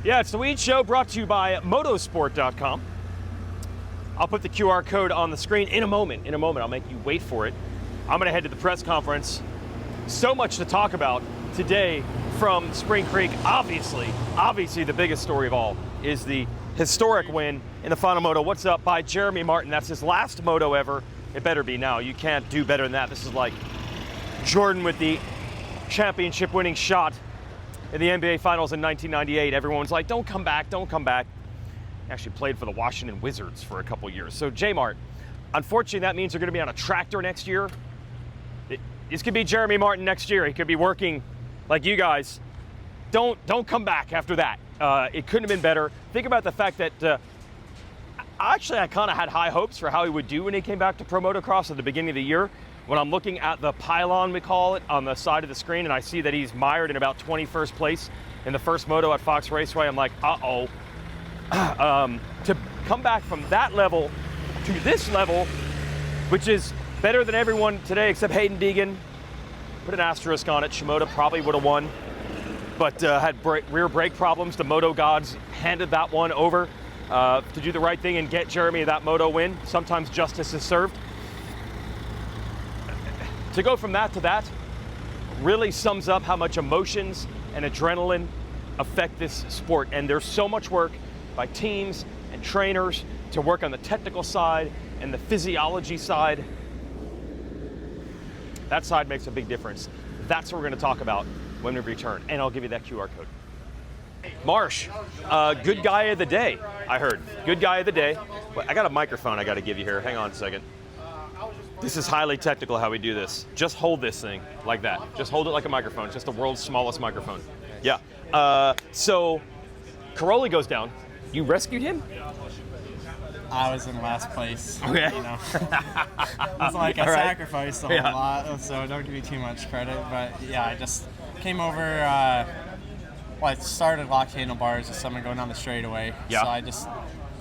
Yeah, it's the Weege Show brought to you by motosport.com. I'll put the QR code on the screen in a moment. I'll make you wait for it. I'm going to head to the press conference. So much to talk about today from Spring Creek. Obviously the biggest story of all is the historic win in the final moto. What's up by Jeremy Martin. That's his last moto ever. It better be now. You can't do better than that. This is like Jordan with the championship winning shot in the NBA Finals in 1998. Everyone's like, don't come back, don't come back. Actually played for the Washington Wizards for a couple years. So J-Mart, unfortunately that means they're gonna be on a tractor next year. This could be Jeremy Martin next year. He could be working like you guys. Don't come back after that. It couldn't have been better. Think about the fact that I kind of had high hopes for how he would do when he came back to Pro Motocross at the beginning of the year. When I'm looking at the pylon, we call it, on the side of the screen, and I see that he's mired in about 21st place in the first moto at Fox Raceway, I'm like, uh-oh. To come back from that level to this level, which is better than everyone today except Hayden Deegan, put an asterisk on it. Shimoda probably would have won, but had rear brake problems. The moto gods handed that one over to do the right thing and get Jeremy that moto win. Sometimes justice is served. To go from that to that really sums up how much emotions and adrenaline affect this sport. And there's so much work by teams and trainers to work on the technical side and the physiology side. That side makes a big difference. That's what we're going to talk about when we return. And I'll give you that QR code. Marsh, good guy of the day, I heard. Good guy of the day. I got a microphone I got to give you here. Hang on a second. This is highly technical how we do this. Just hold this thing like that. Just hold it like a microphone. It's just the world's smallest microphone. Yeah. So Cairoli goes down. You rescued him? I was in last place. Okay. You know. It was like I sacrificed a whole lot, so don't give me too much credit. But yeah, I just came over. I started locked handlebars with someone going down the straightaway. Yeah. So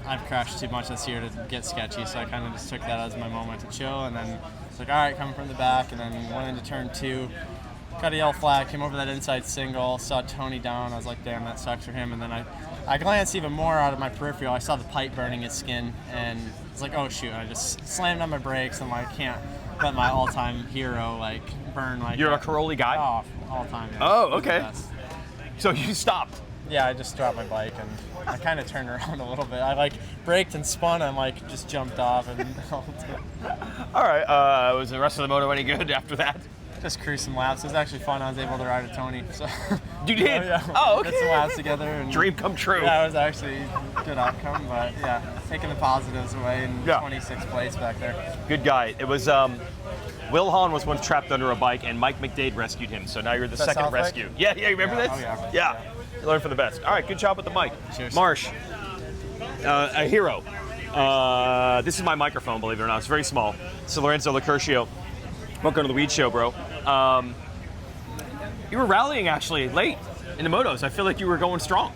I've crashed too much this year to get sketchy, so I kind of just took that as my moment to chill, and then it's like, all right, coming from the back, and then went into turn 2, got a yellow flag, came over that inside single, saw Tony down, I was like, damn, that sucks for him, and then I glanced even more out of my peripheral, I saw the pipe burning his skin, and it's like, oh shoot, I just slammed on my brakes, and I can't let my all-time hero burn like You're that. a Cairoli guy? Oh, all-time. Yeah. Oh, okay. So you stopped? Yeah, I just dropped my bike and I kind of turned around a little bit. I braked and spun and just jumped off and All right. Was the rest of the moto any good after that? just cruised some laps. It was actually fun. I was able to ride with Tony. So you did? yeah. Oh, okay. Did some laps together. And dream come true. Yeah, it was actually a good outcome. But yeah, taking the positives away and 26th place back there. Good guy. It was Will Hahn was once trapped under a bike and Mike McDade rescued him. So now you're the second South rescue. Lake? Yeah, you remember this? Oh yeah. You learn from the best. All right, good job with the mic. Cheers. Marsh, a hero. This is my microphone, believe it or not. It's very small. So Lorenzo Lersio. Welcome to the Weege Show, bro. You were rallying actually late in the motos. I feel like you were going strong.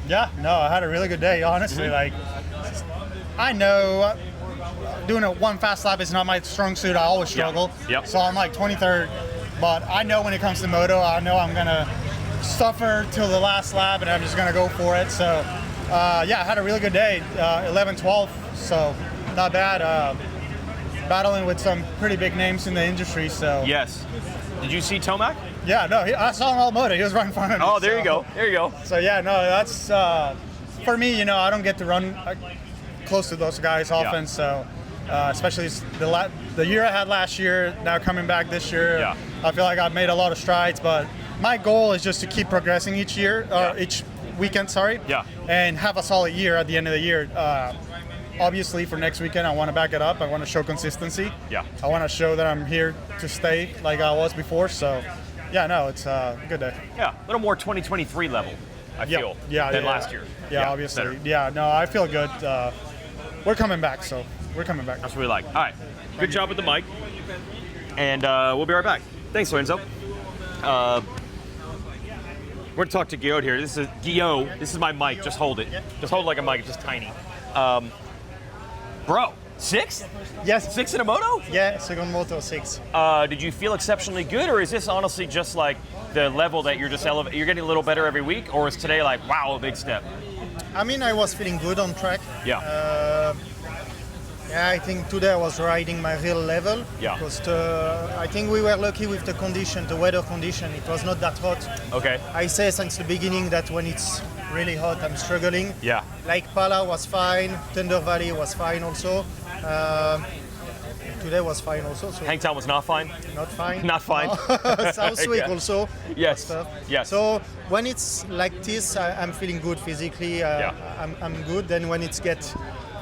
Yeah, no, I had a really good day, honestly. I know doing one fast lap is not my strong suit. I always struggle. Yep. So I'm 23rd, but I know when it comes to moto, I know I'm going to suffer till the last lap and I'm just going to go for it. So, yeah, I had a really good day, 11, 12, so not bad. Battling with some pretty big names in the industry, so. Yes. Did you see Tomac? Yeah, no, I saw him all moto. He was right in front of me. Oh, there you go. There you go. So, yeah, no, that's, for me, I don't get to run close to those guys often, so especially the year I had last year, now coming back this year, I feel like I've made a lot of strides, but my goal is just to keep progressing each year, each weekend, and have a solid year at the end of the year. Obviously, for next weekend, I want to back it up. I want to show consistency. Yeah. I want to show that I'm here to stay like I was before, so yeah, no, it's a good day. Yeah, a little more 2023 level, I feel, than last year. Yeah, obviously. Better. Yeah, no, I feel good. We're coming back, so we're coming back. That's what we like. All right, good job with the mic, and we'll be right back. Thanks, Lorenzo. We're going to talk to Guillod here. This is Guillod. This is my mic. Just hold it. Just hold it like a mic. It's just tiny. Bro, Sixth? Yes. Sixth in a moto? Yeah, second moto, 6. Did you feel exceptionally good, or is this honestly just like the level that you're just you're getting a little better every week, or is today like, wow, a big step? I mean, I was feeling good on track. Yeah. Yeah, I think today I was riding my real level. Yeah. Because I think we were lucky with the condition, the weather condition. It was not that hot. Okay. I say since the beginning that when it's really hot, I'm struggling. Yeah. Like Pala was fine, Thunder Valley was fine also. Today was fine also. So Hangtown was not fine? not fine. Not fine. No. Southwick Yeah. also. Yes. Stuff. Yes. So when it's like this, I'm feeling good physically. Yeah. I'm good. Then when it gets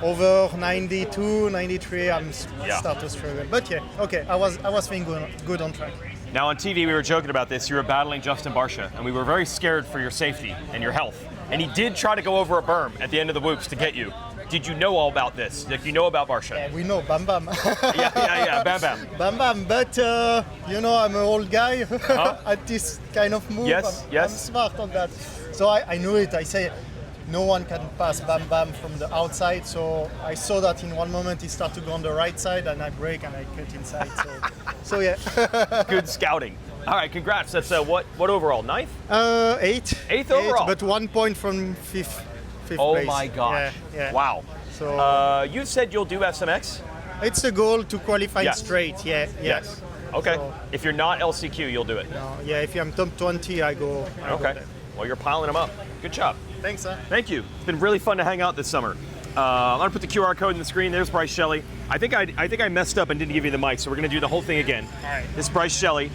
over 92, 93, Yeah. start to struggle. But yeah, okay. I was feeling good on track. Now on TV, we were joking about this. You were battling Justin Barcia, and we were very scared for your safety and your health. And he did try to go over a berm at the end of the whoops to get you. Did you know all about this? Like, you know about Barcia? Yeah, we know, Bam Bam. Yeah, Bam Bam. Bam Bam, but I'm an old guy at this kind of move. Yes, I'm yes. smart on that. So I knew it. I say no one can pass Bam Bam from the outside. So I saw that in one moment he started to go on the right side, and I brake and I cut inside. So yeah. Good scouting. All right, congrats. That's what overall? Ninth? 8. Eighth overall. But 1 point from fifth Oh place. my gosh. Yeah. Wow. So You said you'll do SMX? it's a goal to qualify Yes. straight. Yeah. Yes. Okay. So- If you're not LCQ, you'll do it. No, yeah, if I'm top 20, I go. Okay. there. Well, you're piling them up. Good job. Thanks, sir. Thank you. It's been really fun to hang out this summer. I'm gonna put the QR code in the screen. There's Bryce Shelley. I think I messed up and didn't give you the mic, so we're gonna do the whole thing again. All right. This is Bryce Shelley.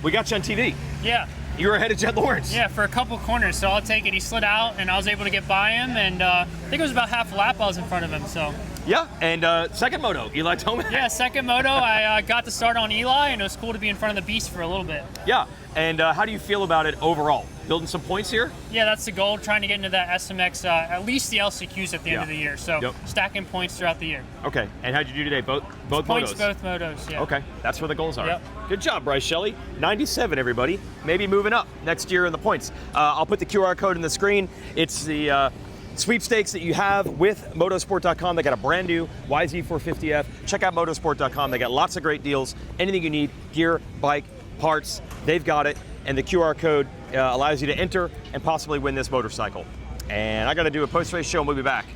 We got you on TV. Yeah, You were ahead of Jed Lawrence. yeah, for a couple corners, so I'll take it. He slid out, and I was able to get by him, and I think it was about half a lap I was in front of him, so. Yeah, and second moto, Eli Tomac. Yeah, second moto, I got to start on Eli, and it was cool to be in front of the beast for a little bit. Yeah, and how do you feel about it overall? Building some points here? Yeah, that's the goal, trying to get into that SMX, at least the LCQs at the end Yeah. of the year, so Yep. stacking points throughout the year. Okay, and how'd you do today? Both Points, motos? both motos, yeah. Okay, that's where the goals are. Yep. Good job, Bryce Shelley. 97, everybody. Maybe moving up next year in the points. I'll put the QR code in the screen. It's the sweepstakes that you have with motorsport.com. They got a brand new YZ450F. Check out motorsport.com. They got lots of great deals. Anything you need, gear, bike, parts, they've got it. And the QR code allows you to enter and possibly win this motorcycle. And I got to do a post-race show and we'll be back.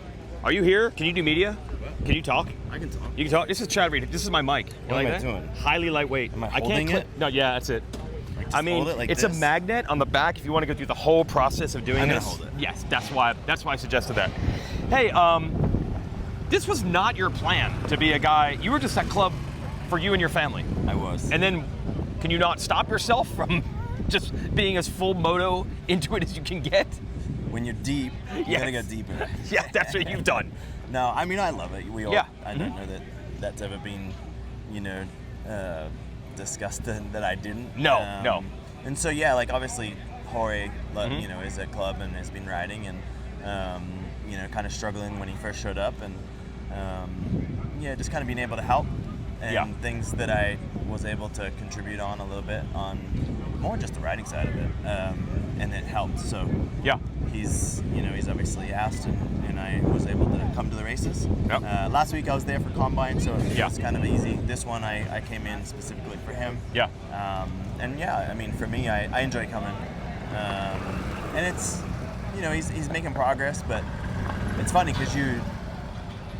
Are you here? Can you do media? Can you talk? I can talk. You can talk. This is Chad Reed. This is my mic. You What like am I that? doing? Highly lightweight. Am I can't holding click. it? No, yeah, that's it. Like, just I mean, hold it like it's this? a magnet on the back if you want to go through the whole process of doing I'm gonna this. hold it. Yes, that's why I suggested that. Hey, this was not your plan to be a guy. You were just at club for you and your family. I was. And then, can you not stop yourself from just being as full moto into it as you can get? When you're deep, you Yes. gotta go deeper. Yeah, that's what you've done. No, I mean I love it. We all. Yeah. I don't know that that's ever been, discussed that I didn't. No, no. And so yeah, like obviously Jorge, is at club and has been riding and kind of struggling when he first showed up and just kind of being able to help and Yeah. things that I was able to contribute on a little bit on more just the riding side of it, and it helped. So Yeah. he's obviously asked and I was able to come to the races. Yep. Last week I was there for Combine, so it Yeah. was kind of easy. This one I came in specifically for him. Yeah. And yeah, I mean for me I enjoy coming. And it's he's making progress, but it's funny because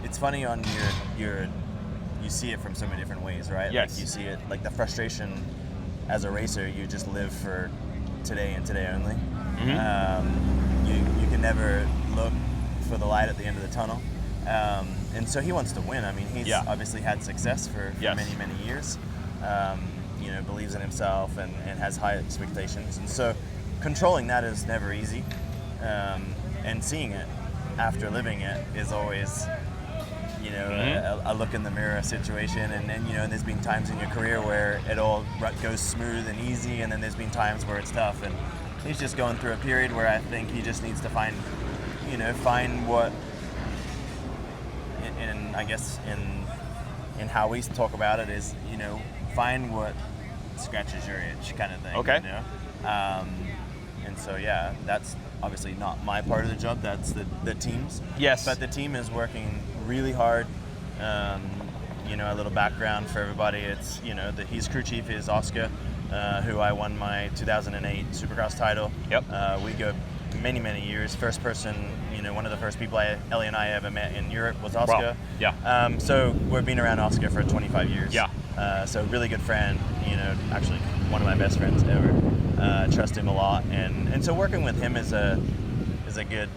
it's funny on your you see it from so many different ways, right? Yes. Like you see it like the frustration as a racer, you just live for today and today only. You can never look for the light at the end of the tunnel. And so he wants to win. I mean, he's Yeah. obviously had success for Yes. many, many years. Believes in himself and has high expectations. And so controlling that is never easy. And seeing it after living it is always, a look in the mirror situation. And then, and there's been times in your career where it all goes smooth and easy, and then there's been times where it's tough. And he's just going through a period where I think he just needs to find what, and I guess in how we talk about it is, find what scratches your itch kind of thing. Okay. And so, yeah, that's obviously not my part of the job. That's the team's. Yes. But the team is working really hard You know, a little background for everybody. It's, you know, his crew chief is Oscar, who I won my 2008 Supercross title. Yep. We go many, many years. First person, you know, one of the first people Ellie and I ever met in Europe was Oscar. Wow. Yeah. So we've been around Oscar for 25 years. Yeah. So really good friend, you know, actually one of my best friends ever. Trust him a lot. And so working with him is a good,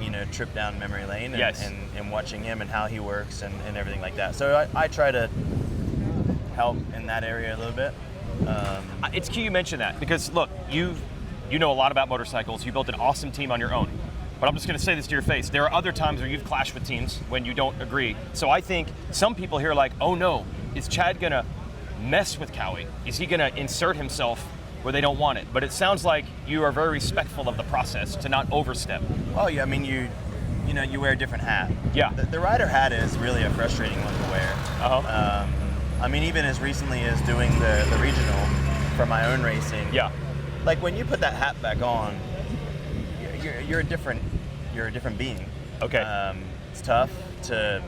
you know, trip down memory lane and, yes. and watching him and how he works and everything like that. So I try to help in that area a little bit. It's key you mention that because look, you know a lot about motorcycles. You built an awesome team on your own. But I'm just going to say this to your face. There are other times where you've clashed with teams when you don't agree. So I think some people here are like, oh no, is Chad going to mess with Cowie? Is he going to insert himself where they don't want it? But it sounds like you are very respectful of the process to not overstep. Well, yeah, I mean, you know, you wear a different hat. Yeah. The rider hat is really a frustrating one to wear. Uh-huh. I mean, even as recently as doing the regional for my own racing. Yeah. Like when you put that hat back on, you're a different being. Okay. It's tough to.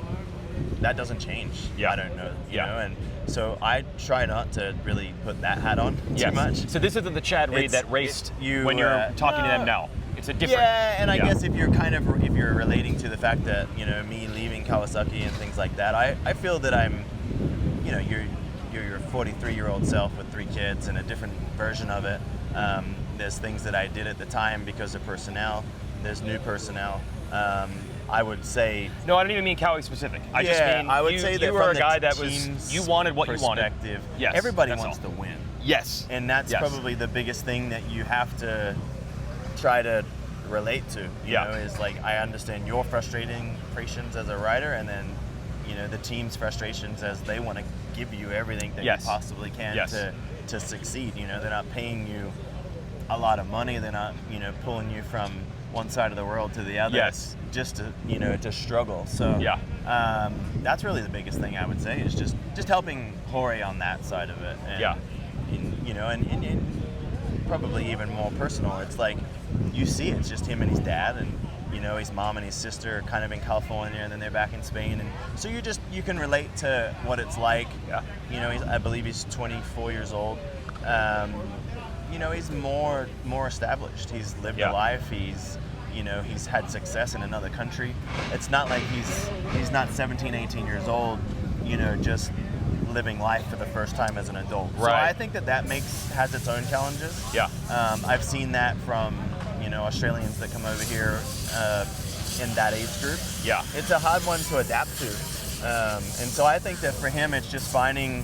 That doesn't change. Yeah. I don't know. You Yeah. know, and so I try not to really put that hat on too much. So this isn't the Chad Reed that raced when you're talking to them now. It's a different. Yeah, and I guess if you're relating to the fact that, you know, me leaving Kawasaki and things like that, I feel that I'm, you know, you're your 43-year-old self with 3 kids and a different version of it. There's things that I did at the time because of personnel. There's new personnel. I would say. No, I don't even mean Cowie specific. I just mean I would say that you were from a the guy that team's you wanted what you wanted. Yes, everybody that's wants all. to win. Yes. And that's probably the biggest thing that you have to try to relate to. You know, is like I understand your frustrations as a rider, and then, you know, the team's frustrations as they want to give you everything that you possibly can to succeed. You know, they're not paying you a lot of money. They're not, you know, pulling you from one side of the world to the other. Just to, you know, to struggle. So that's really the biggest thing I would say is just helping Jorge on that side of it. And, you know, and probably even more personal. It's like you see it's just him and his dad, and, you know, his mom and his sister are kind of in California, and then they're back in Spain, and so you can relate to what it's like. You know, I believe he's 24 years old. You know, he's more established. He's lived a life. You know, he's had success in another country. It's not like he's not 17, 18 years old, you know, just living life for the first time as an adult. Right. So I think that has its own challenges. I've seen that from, you know, Australians that come over here in that age group. It's a hard one to adapt to. And so I think that for him, it's just finding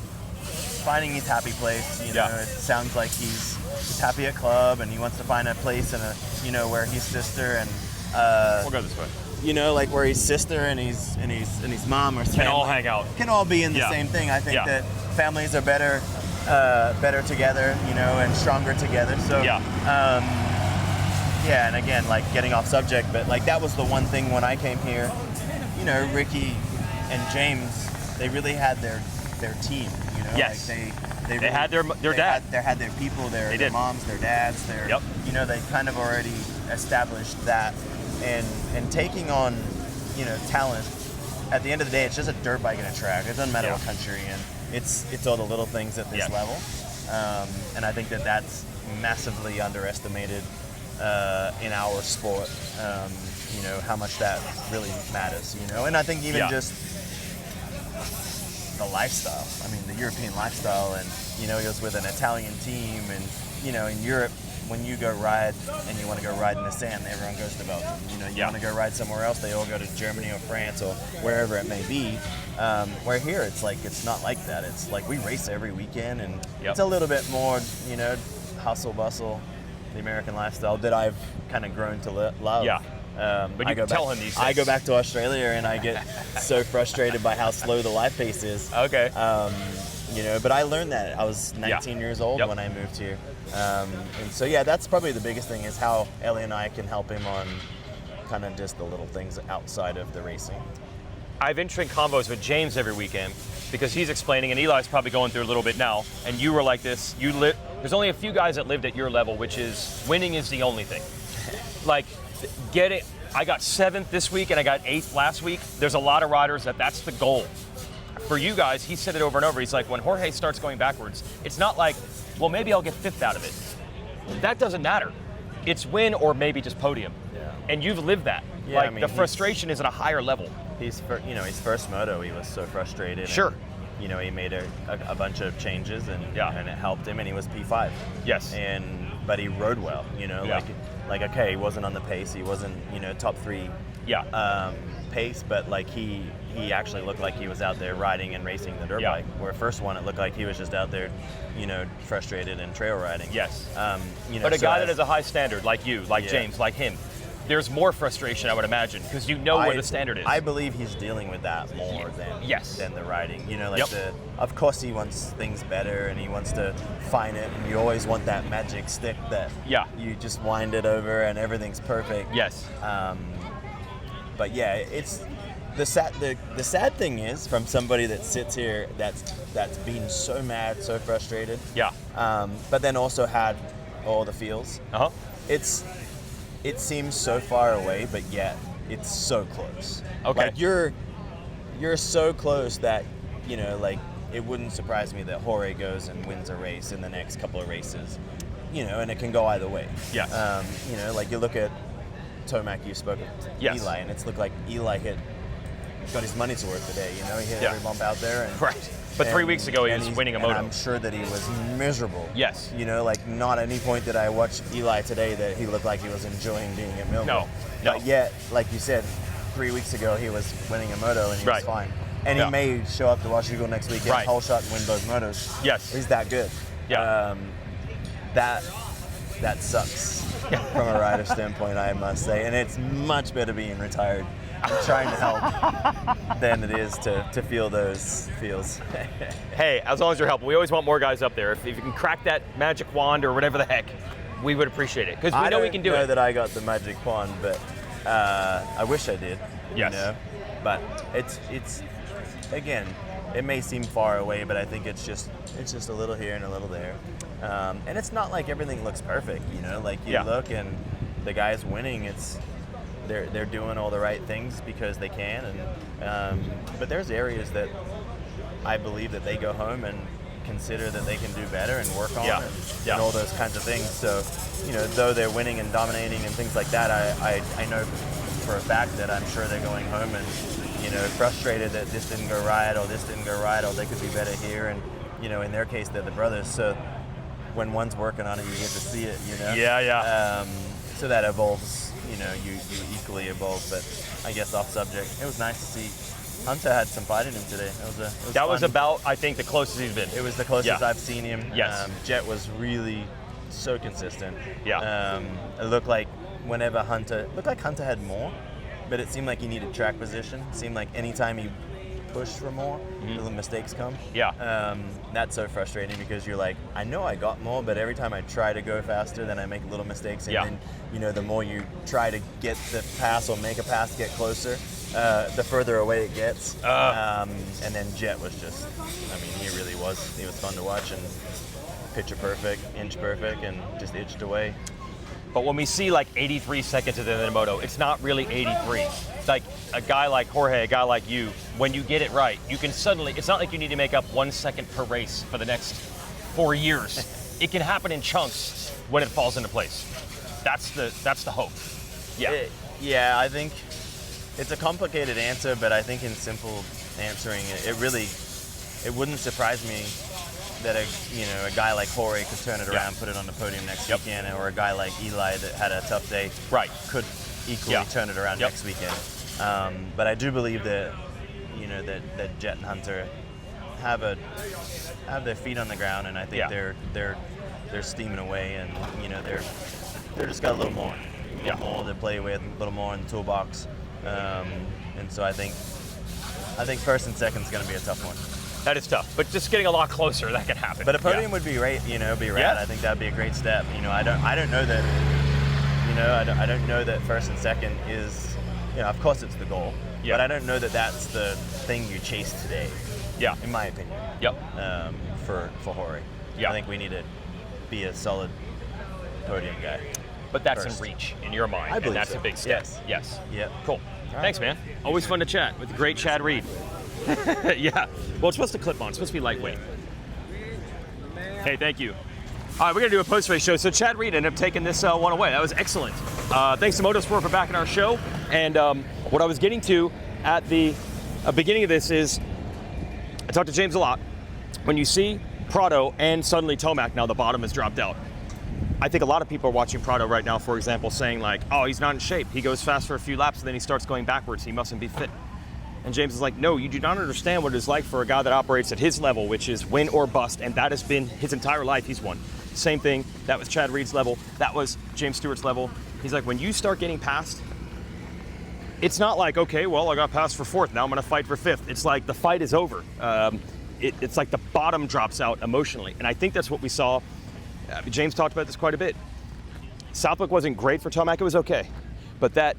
his happy place. You know, it sounds like he's happy at club, and he wants to find a place you know, where his sister and we'll go this way. You know, like where his sister and his mom or can all hang out, can all be in the same thing. I think that families are better together, you know, and stronger together. So and again, like getting off subject, but like that was the one thing when I came here. You know, Ricky and James, they really had their team. You know, yes. Like they had their dad. They had their people, their moms, their dads, you know, they kind of already established that, and taking on, you know, talent. At the end of the day, it's just a dirt bike and a track. It doesn't matter what country, and it's all the little things at this level. And I think that's massively underestimated in our sport. You know, how much that really matters. You know, and I think even just the lifestyle. I mean, the European lifestyle, and, you know, he was with an Italian team, and, you know, in Europe, when you go ride and you want to go ride in the sand, everyone goes to Belgium. You know, you want to go ride somewhere else, they all go to Germany or France or wherever it may be. Where here, it's like, it's not like that. It's like we race every weekend, and it's a little bit more, you know, hustle bustle, the American lifestyle that I've kind of grown to love. But you can tell him these things. I go back to Australia and I get so frustrated by how slow the life pace is. Okay. You know, but I learned that. I was 19 years old when I moved here. And so, that's probably the biggest thing is how Ellie and I can help him on kind of just the little things outside of the racing. I have interesting combos with James every weekend because he's explaining, and Eli's probably going through a little bit now, and you were like this. There's only a few guys that lived at your level, which is winning is the only thing. Like, get it. I got 7th this week and I got 8th last week. There's a lot of riders that's the goal. for you guys, he said it over and over. He's like, when Jorge starts going backwards, it's not like, well, maybe I'll get 5th out of it. That doesn't matter. It's win or maybe just podium. Yeah. And you've lived that. Yeah, like, I mean, the frustration is at a higher level. His first moto, he was so frustrated. Sure. And, he made a bunch of changes, and and it helped him, and he was P5. Yes. But he rode well. Like okay, he wasn't on the pace. He wasn't top 3. Yeah. Pace, but like he actually looked like he was out there riding and racing the dirt bike. Where first one, it looked like he was just out there, frustrated and trail riding. Yes. But a guy that has a high standard, like you, like James, like him, there's more frustration, I would imagine, because you know where the standard is. I believe he's dealing with that more than the riding. Of course he wants things better and he wants to fine it, and you always want that magic stick that you just wind it over and everything's perfect. Yes. But yeah, it's the sad thing is, from somebody that sits here that's been so mad, so frustrated. Yeah. But then also had all the feels. Uh-huh. It seems so far away, but yet it's so close. Okay. Like you're so close that it wouldn't surprise me that Jorge goes and wins a race in the next couple of races. And it can go either way. Yes. Like you look at Tomac, you spoke of Eli, and it's looked like Eli got his money's worth today. He hit every bump out there. And, right. But 3 weeks ago, he was winning a moto. And I'm sure that he was miserable. Yes. Not at any point did I watch Eli today that he looked like he was enjoying being at Millville. No. But yet, like you said, 3 weeks ago, he was winning a moto and he was fine. And he may show up to Washougal next week, get a whole shot and win both motos. Yes. He's that good. Yeah. That sucks from a rider standpoint, I must say. And it's much better being retired and trying to help than it is to feel those feels. Hey, as long as you're helping, we always want more guys up there. If you can crack that magic wand or whatever the heck, we would appreciate it, because we know we can do it. I don't know that I got the magic wand, but I wish I did. Yes. But it's again, it may seem far away, but I think it's just a little here and a little there. And it's not like everything looks perfect, like you look and the guys winning, they're doing all the right things because they can, and but there's areas that I believe that they go home and consider that they can do better and work on and all those kinds of things. So, though they're winning and dominating and things like that, I know for a fact that I'm sure they're going home and frustrated that this didn't go right or this didn't go right or they could be better here, and in their case they're the brothers, so when one's working on it, you get to see it, so that evolves, you equally evolve. But I guess off subject, it was nice to see Hunter had some fight in him today. That was about, I think, the closest he's been. It was the closest I've seen him. Yes. Jet was really so consistent. Yeah. It looked like Hunter had more, but it seemed like he needed track position. It seemed like anytime he pushed for more, the mistakes come. Yeah. That's so frustrating, because you're like, I know I got more, but every time I try to go faster, then I make little mistakes, and then the more you try to get the pass or make a pass, get closer, the further away it gets. And then Jet was just, he really was. He was fun to watch, and picture perfect, inch perfect, and just itched away. But when we see like 83 seconds at the end of the moto, it's not really 83. It's like a guy like Jorge, a guy like you, when you get it right, you can suddenly, it's not like you need to make up 1 second per race for the next 4 years. It can happen in chunks when it falls into place. That's the hope. Yeah. I think it's a complicated answer, but I think in simple answering it wouldn't surprise me that a guy like Jorge could turn it around, put it on the podium next weekend, or a guy like Eli that had a tough day could equally turn it around next weekend. But I do believe that that Jet and Hunter have their feet on the ground, and I think they're steaming away, and they're just got a little more, more to play with, a little more in the toolbox, and so I think first and second is going to be a tough one. That is tough, but just getting a lot closer, that can happen. But a podium would be great, be rad. Yeah. I think that'd be a great step. I don't know that, I don't know that first and second is, of course it's the goal, but I don't know that that's the thing you chase today. Yeah. In my opinion. Yep. For Jorge. Yeah. I think we need to be a solid podium guy. But that's first. in reach in your mind, I believe and that's so. a big step. Yes. Yes. Yep. Cool. Thanks, man. Always fun to chat with the great Chad Reed. Yeah. Well, it's supposed to clip on. It's supposed to be lightweight. Hey, thank you. All right, we're going to do a post-race show. So Chad Reed ended up taking this one away. That was excellent. Thanks to Motorsport for backing our show. And what I was getting to at the beginning of this is, I talked to James a lot. When you see Prado and suddenly Tomac, now the bottom has dropped out. I think a lot of people are watching Prado right now, for example, saying like, oh, he's not in shape. He goes fast for a few laps and then he starts going backwards. He mustn't be fit. And James is like, no, you do not understand what it is like for a guy that operates at his level, which is win or bust, and that has been his entire life. He's won. Same thing. That was Chad Reed's level. That was James Stewart's level. He's like, when you start getting past, it's not like, okay, well, I got passed for fourth. Now I'm going to fight for fifth. It's like the fight is over. It's like the bottom drops out emotionally. And I think that's what we saw. James talked about this quite a bit. Southwick wasn't great for Tomac. It was okay. But that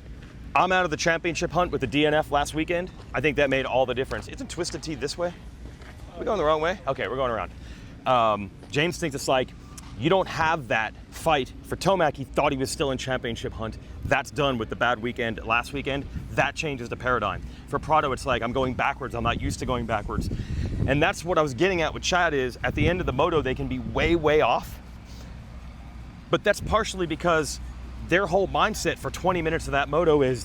I'm out of the championship hunt with the DNF last weekend, I think that made all the difference. Isn't Twisted Tea this way? Are we going the wrong way? Okay, we're going around. James thinks it's like, you don't have that fight. For Tomac, he thought he was still in championship hunt. That's done with the bad weekend last weekend. That changes the paradigm. For Prado, it's like, I'm going backwards. I'm not used to going backwards. And that's what I was getting at with Chad is, at the end of the moto, they can be way, way off. But that's partially because their whole mindset for 20 minutes of that moto is,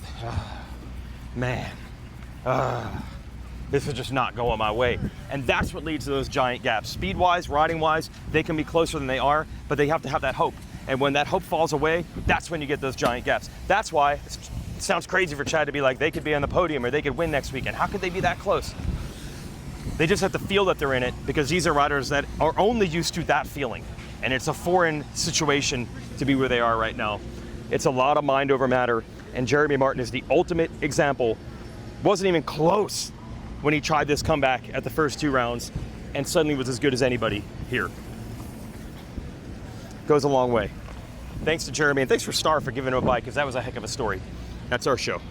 this is just not going my way. And that's what leads to those giant gaps. Speed-wise, riding-wise, they can be closer than they are, but they have to have that hope. And when that hope falls away, that's when you get those giant gaps. That's why it sounds crazy for Chad to be like, they could be on the podium or they could win next weekend. How could they be that close? They just have to feel that they're in it, because these are riders that are only used to that feeling. And it's a foreign situation to be where they are right now. It's a lot of mind over matter. And Jeremy Martin is the ultimate example. Wasn't even close when he tried this comeback at the first 2 rounds and suddenly was as good as anybody here. Goes a long way. Thanks to Jeremy, and thanks for Star for giving him a bike, because that was a heck of a story. That's our show.